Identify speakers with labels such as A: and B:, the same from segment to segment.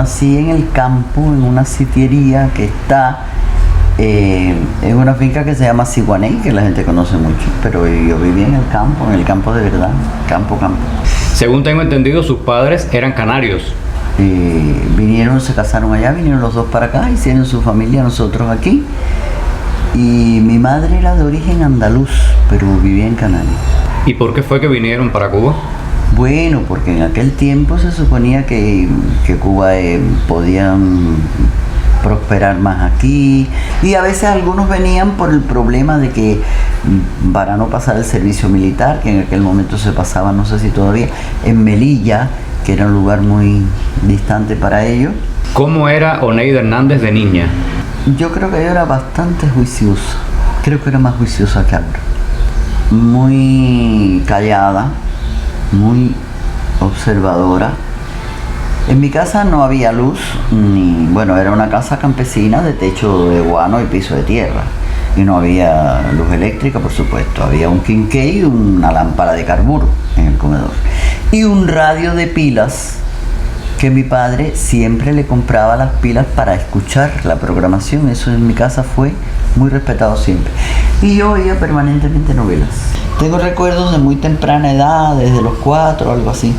A: nací en el campo, en una sitiería que está en una finca que se llama Siguaney, que la gente conoce mucho, pero yo viví en el campo de verdad, campo.
B: Según tengo entendido, sus padres eran canarios.
A: Vinieron, se casaron allá, vinieron los dos para acá, hicieron su familia, nosotros aquí. Y mi madre era de origen andaluz, pero vivía en Canarias.
B: ¿Y por qué fue que vinieron para Cuba?
A: Bueno, porque en aquel tiempo se suponía que Cuba podía prosperar más aquí, y a veces algunos venían por el problema de que para no pasar el servicio militar, que en aquel momento se pasaba, no sé si todavía, en Melilla, que era un lugar muy distante para ellos.
B: ¿Cómo era Oneida Hernández de niña?
A: Yo creo que ella era bastante juiciosa, creo que era más juiciosa que ahora, muy callada, muy observadora. En mi casa no había luz, era una casa campesina de techo de guano y piso de tierra, y no había luz eléctrica, por supuesto. Había un quinqué y una lámpara de carburo en el comedor, y un radio de pilas que mi padre siempre le compraba las pilas para escuchar la programación. Eso en mi casa fue muy respetado siempre, y yo oía permanentemente novelas. Tengo recuerdos de muy temprana edad, desde los 4 o algo así.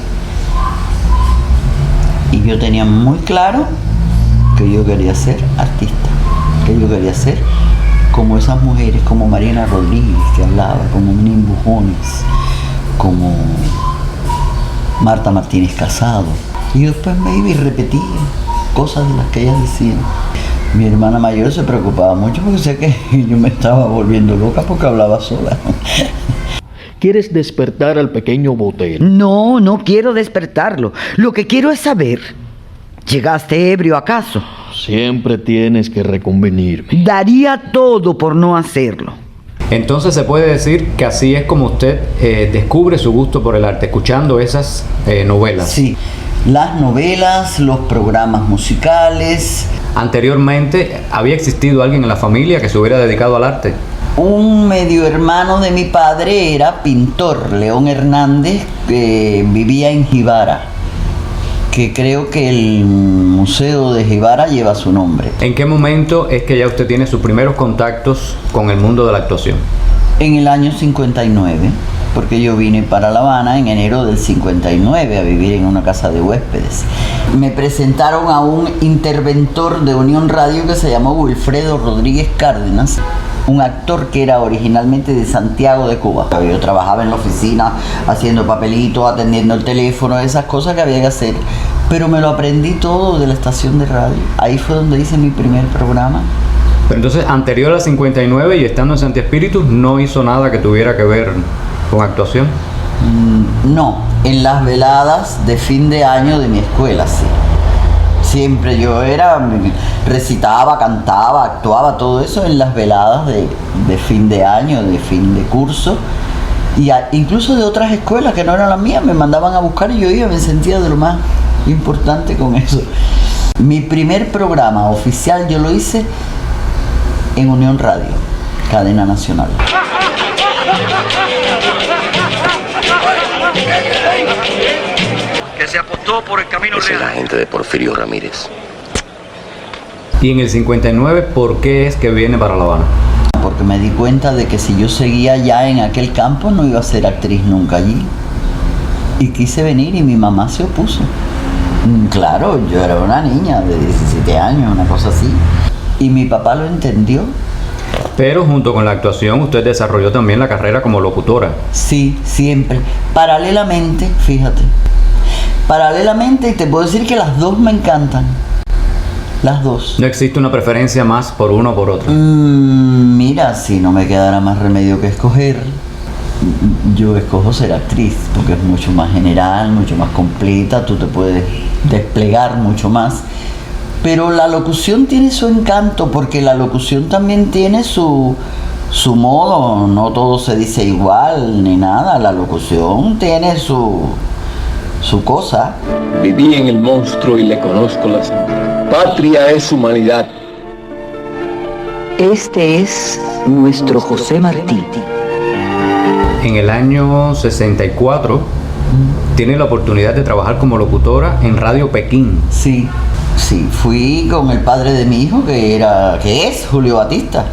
A: Y yo tenía muy claro que yo quería ser artista, que yo quería ser como esas mujeres, como Mariana Rodríguez, que hablaba, como Minin Bujones, como Marta Martínez Casado. Y después me iba y repetía cosas de las que ellas decían. Mi hermana mayor se preocupaba mucho porque sé que yo me estaba volviendo loca porque hablaba sola.
C: ¿Quieres despertar al pequeño Botel?
D: No, no quiero despertarlo. Lo que quiero es saber, ¿llegaste ebrio acaso?
C: Siempre tienes que reconvenirme.
D: Daría todo por no hacerlo.
B: Entonces se puede decir que así es como usted descubre su gusto por el arte, escuchando esas novelas.
A: Sí, las novelas, los programas musicales.
B: Anteriormente, ¿había existido alguien en la familia que se hubiera dedicado al arte?
A: Un medio hermano de mi padre era pintor, León Hernández, que vivía en Jibara, que creo que el museo de Jibara lleva su nombre.
B: ¿En qué momento es que ya usted tiene sus primeros contactos con el mundo de la actuación?
A: En el año 59, porque yo vine para La Habana en enero del 59 a vivir en una casa de huéspedes. Me presentaron a un interventor de Unión Radio que se llamó Wilfredo Rodríguez Cárdenas, un actor que era originalmente de Santiago de Cuba. Yo trabajaba en la oficina haciendo papelitos, atendiendo el teléfono, esas cosas que había que hacer, pero me lo aprendí todo de la estación de radio. Ahí fue donde hice mi primer programa.
B: Pero entonces, anterior al 59 y estando en Santi Espíritus, ¿no hizo nada que tuviera que ver con actuación?
A: No, en las veladas de fin de año de mi escuela, sí. Siempre yo recitaba, cantaba, actuaba, todo eso en las veladas de fin de año, de fin de curso. Y incluso de otras escuelas que no eran las mías, me mandaban a buscar y yo iba, me sentía de lo más importante con eso. Mi primer programa oficial yo lo hice en Unión Radio, cadena nacional.
E: Que se apostó por el camino real. Esa es la gente de Porfirio Ramírez.
B: Y en el 59, ¿por qué es que viene para La Habana?
A: Porque me di cuenta de que si yo seguía ya en aquel campo no iba a ser actriz nunca allí. Y quise venir y mi mamá se opuso. Claro, yo era una niña de 17 años, una cosa así. Y mi papá lo entendió.
B: Pero junto con la actuación usted desarrolló también la carrera como locutora.
A: Sí, siempre. Paralelamente, fíjate. Paralelamente, y te puedo decir que las dos me encantan. Las dos.
B: ¿No existe una preferencia más por uno o por otro?
A: Mira, si no me quedara más remedio que escoger, yo escojo ser actriz, porque es mucho más general, mucho más completa, tú te puedes desplegar mucho más. Pero la locución tiene su encanto, porque la locución también tiene su modo, no todo se dice igual ni nada, la locución tiene su cosa.
F: Viví en el monstruo y le conozco la sangre. Patria es humanidad.
D: Este es nuestro José Martí.
B: En el año 64 tiene la oportunidad de trabajar como locutora en Radio Pekín.
A: Sí, Sí, fui con el padre de mi hijo, que es Julio Batista.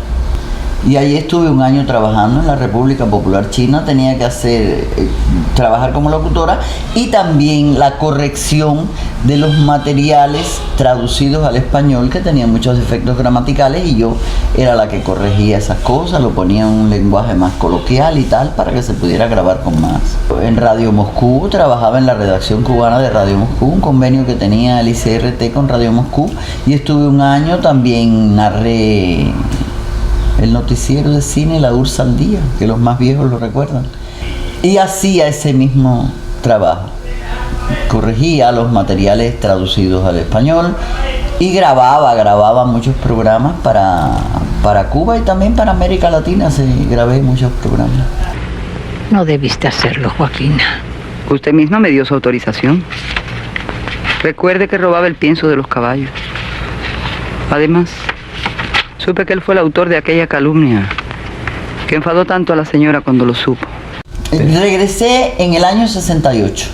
A: Y allí estuve un año trabajando en la República Popular China. Tenía que trabajar como locutora y también la corrección de los materiales traducidos al español que tenían muchos defectos gramaticales, y yo era la que corregía esas cosas, lo ponía en un lenguaje más coloquial y tal para que se pudiera grabar con más. En Radio Moscú trabajaba en la redacción cubana de Radio Moscú, un convenio que tenía el ICRT con Radio Moscú, y estuve un año también, narré el noticiero de cine La URSS al día, que los más viejos lo recuerdan. Y hacía ese mismo trabajo. Corregía los materiales traducidos al español y grababa muchos programas para Cuba y también para América Latina. Grabé muchos programas.
G: No debiste hacerlo, Joaquina.
D: Usted misma me dio su autorización. Recuerde que robaba el pienso de los caballos. Además, supe que él fue el autor de aquella calumnia que enfadó tanto a la señora cuando lo supo.
A: Regresé en el año 68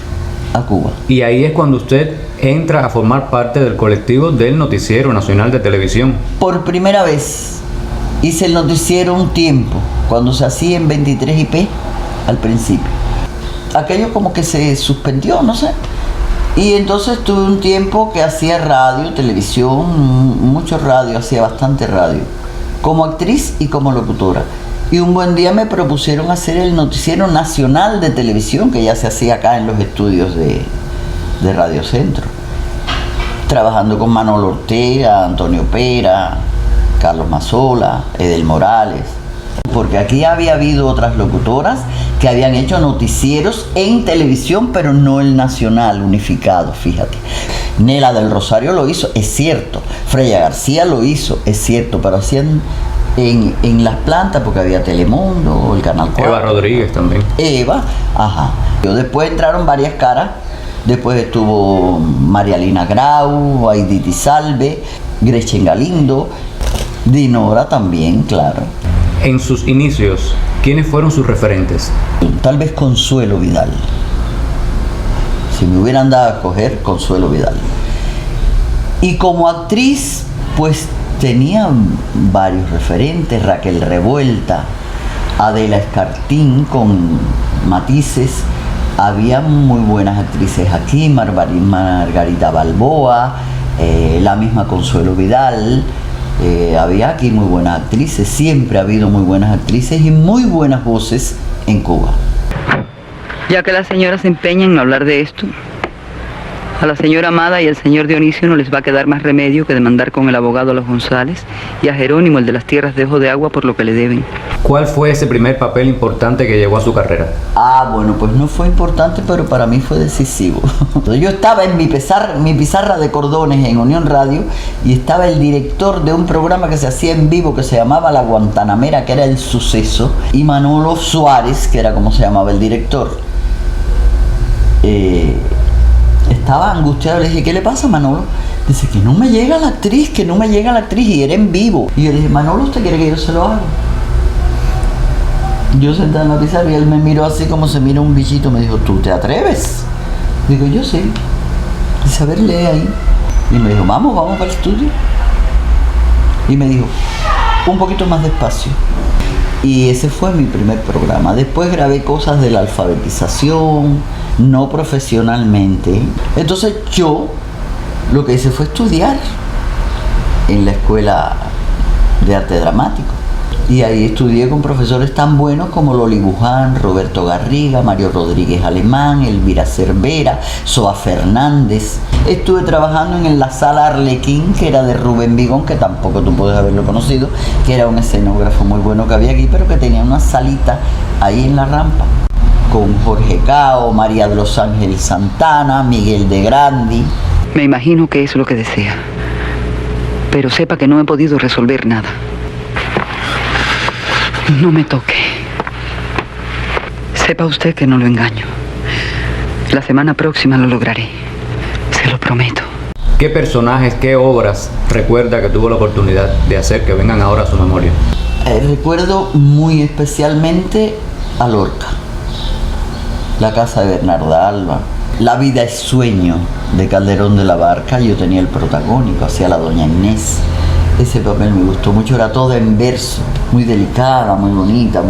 A: a Cuba.
B: Y ahí es cuando usted entra a formar parte del colectivo del Noticiero Nacional de Televisión.
A: Por primera vez hice el noticiero un tiempo, cuando se hacía en 23IP al principio. Aquello como que se suspendió, no sé. Y entonces tuve un tiempo que hacía radio, televisión, mucho radio, hacía bastante radio, como actriz y como locutora. Y un buen día me propusieron hacer el Noticiero Nacional de Televisión, que ya se hacía acá en los estudios de Radio Centro, trabajando con Manolo Ortega, Antonio Pera, Carlos Mazzola, Edel Morales, porque aquí había habido otras locutoras que habían hecho noticieros en televisión, pero no el nacional unificado, fíjate. Nela del Rosario lo hizo, es cierto. Freya García lo hizo, es cierto, pero hacían en las plantas, porque había Telemundo, el Canal 4.
B: Eva Rodríguez también.
A: Eva, ajá. Después entraron varias caras. Después estuvo Marialina Grau, Aiditi Salve, Gretchen Galindo, Dinora también, claro.
B: En sus inicios, ¿quiénes fueron sus referentes?
A: Tal vez Consuelo Vidal. Si me hubieran dado a escoger, Consuelo Vidal. Y como actriz, pues tenía varios referentes. Raquel Revuelta, Adela Escartín con matices. Había muy buenas actrices aquí, Margarita Balboa, la misma Consuelo Vidal. Había aquí muy buenas actrices, siempre ha habido muy buenas actrices y muy buenas voces en Cuba.
D: Ya que la señora se empeña en no hablar de esto, a la señora Amada y al señor Dionisio no les va a quedar más remedio que demandar con el abogado a los González y a Jerónimo, el de las tierras de Ojo de Agua, por lo que le deben.
B: ¿Cuál fue ese primer papel importante que llevó a su carrera?
A: Bueno, pues no fue importante, pero para mí fue decisivo. Yo estaba en mi pizarra de cordones en Unión Radio, y estaba el director de un programa que se hacía en vivo que se llamaba La Guantanamera, que era El Suceso, y Manolo Suárez, que era como se llamaba el director. Estaba angustiado, le dije, ¿qué le pasa, Manolo? Dice, que no me llega la actriz, y era en vivo. Y yo le dije, Manolo, ¿usted quiere que yo se lo haga? Yo sentada en la pizarra y él me miró así como se mira un bichito, me dijo, ¿tú te atreves? Digo, yo sí. Dice, a ver, lee ahí. Y me dijo, vamos para el estudio. Y me dijo, un poquito más despacio. Y ese fue mi primer programa. Después grabé cosas de la alfabetización, no profesionalmente. Entonces yo lo que hice fue estudiar en la Escuela de Arte Dramático. Y ahí estudié con profesores tan buenos como Loli Buján, Roberto Garriga, Mario Rodríguez Alemán, Elvira Cervera, Soa Fernández. Estuve trabajando en la Sala Arlequín, que era de Rubén Vigón, que tampoco tú puedes haberlo conocido, que era un escenógrafo muy bueno que había aquí, pero que tenía una salita ahí en la rampa, con Jorge Cao, María de los Ángeles Santana, Miguel de Grandi.
D: Me imagino que es lo que desea, pero sepa que no he podido resolver nada. No me toque. Sepa usted que no lo engaño. La semana próxima lo lograré. Se lo prometo.
B: ¿Qué personajes, qué obras recuerda que tuvo la oportunidad de hacer que vengan ahora a su memoria?
A: Recuerdo muy especialmente a Lorca, La casa de Bernarda Alba, La vida es sueño de Calderón de la Barca, yo tenía el protagónico, hacía la doña Inés. Ese papel me gustó mucho, era toda en verso, muy delicada, muy bonita,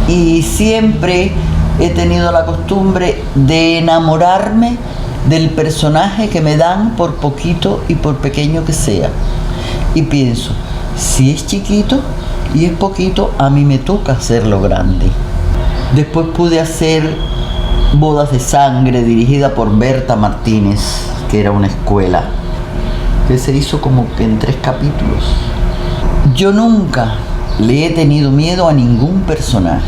A: Y siempre he tenido la costumbre de enamorarme del personaje que me dan, por poquito y por pequeño que sea. Y pienso, si es chiquito y es poquito, a mí me toca hacerlo grande. Después pude hacer Bodas de Sangre, dirigida por Berta Martínez, que era una escuela, que se hizo como que en 3 capítulos. Yo nunca le he tenido miedo a ningún personaje.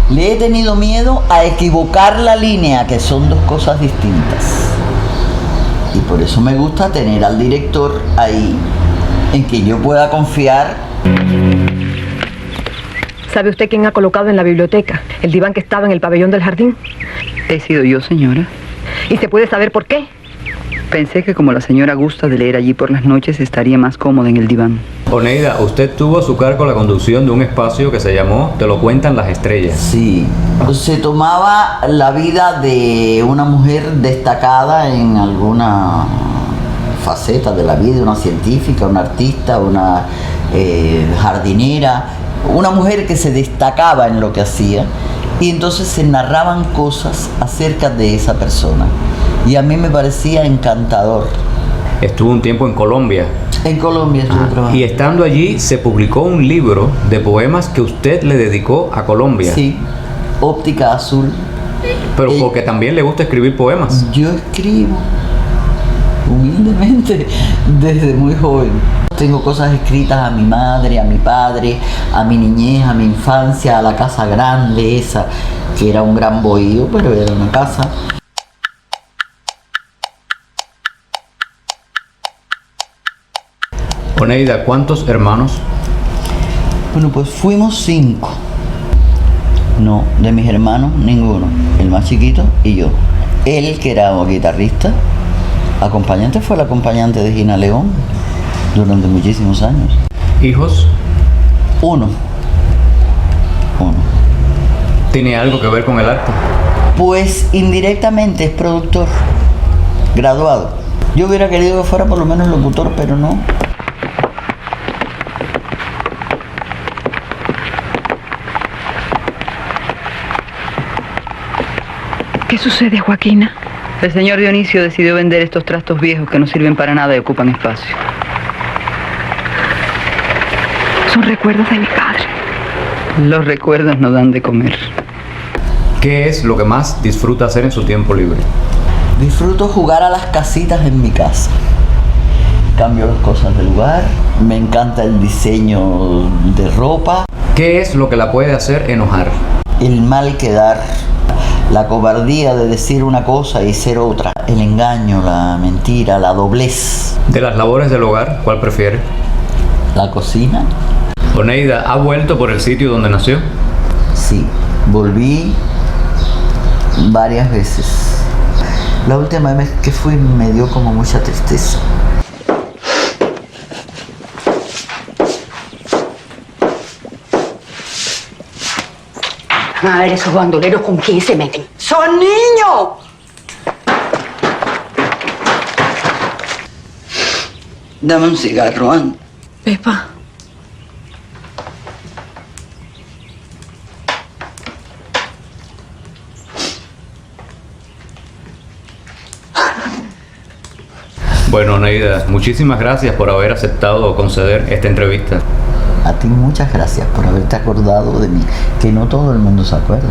A: Le he tenido miedo a equivocar la línea, que son 2 cosas distintas. Y por eso me gusta tener al director ahí, en que yo pueda confiar.
H: ¿Sabe usted quién ha colocado en la biblioteca el diván que estaba en el pabellón del jardín?
D: He sido yo, señora.
H: ¿Y se puede saber por qué?
D: Pensé que como la señora gusta de leer allí por las noches, estaría más cómoda en el diván.
B: Oneida, usted tuvo a su cargo la conducción de un espacio que se llamó Te lo cuentan las estrellas.
A: Sí, se tomaba la vida de una mujer destacada en alguna faceta de la vida, una científica, una artista, una jardinera, una mujer que se destacaba en lo que hacía, y entonces se narraban cosas acerca de esa persona. Y a mí me parecía encantador.
B: Estuvo un tiempo en Colombia.
A: En Colombia estuve trabajando.
B: Y estando allí se publicó un libro de poemas que usted le dedicó a Colombia.
A: Sí, Óptica Azul.
B: Pero porque también le gusta escribir poemas.
A: Yo escribo humildemente desde muy joven. Tengo cosas escritas a mi madre, a mi padre, a mi niñez, a mi infancia, a la casa grande esa, que era un gran bohío, pero era una casa.
B: Oneida, ¿cuántos hermanos?
A: Bueno, pues fuimos 5. No, de mis hermanos, ninguno. El más chiquito y yo. Él, que era guitarrista, acompañante, fue el acompañante de Gina León durante muchísimos años.
B: ¿Hijos?
A: 1.
B: ¿Tiene algo que ver con el arte?
A: Pues indirectamente es productor, graduado. Yo hubiera querido que fuera por lo menos locutor, pero no.
H: ¿Qué sucede, Joaquina?
D: El señor Dionisio decidió vender estos trastos viejos que no sirven para nada y ocupan espacio.
H: Son recuerdos de mi padre.
D: Los recuerdos no dan de comer.
B: ¿Qué es lo que más disfruta hacer en su tiempo libre?
A: Disfruto jugar a las casitas en mi casa. Cambio las cosas de lugar. Me encanta el diseño de ropa.
B: ¿Qué es lo que la puede hacer enojar?
A: El mal quedar. La cobardía de decir una cosa y ser otra. El engaño, la mentira, la doblez.
B: De las labores del hogar, ¿cuál prefiere?
A: La cocina.
B: Oneida, ¿ha vuelto por el sitio donde nació?
A: Sí, volví varias veces. La última vez que fui me dio como mucha tristeza.
G: A ver, esos bandoleros, ¿con quién se meten?
A: ¡Son niños! Dame un cigarro, Ann.
H: Pepa.
B: Bueno, Oneida, muchísimas gracias por haber aceptado conceder esta entrevista.
A: A ti muchas gracias por haberte acordado de mí, que no todo el mundo se acuerda.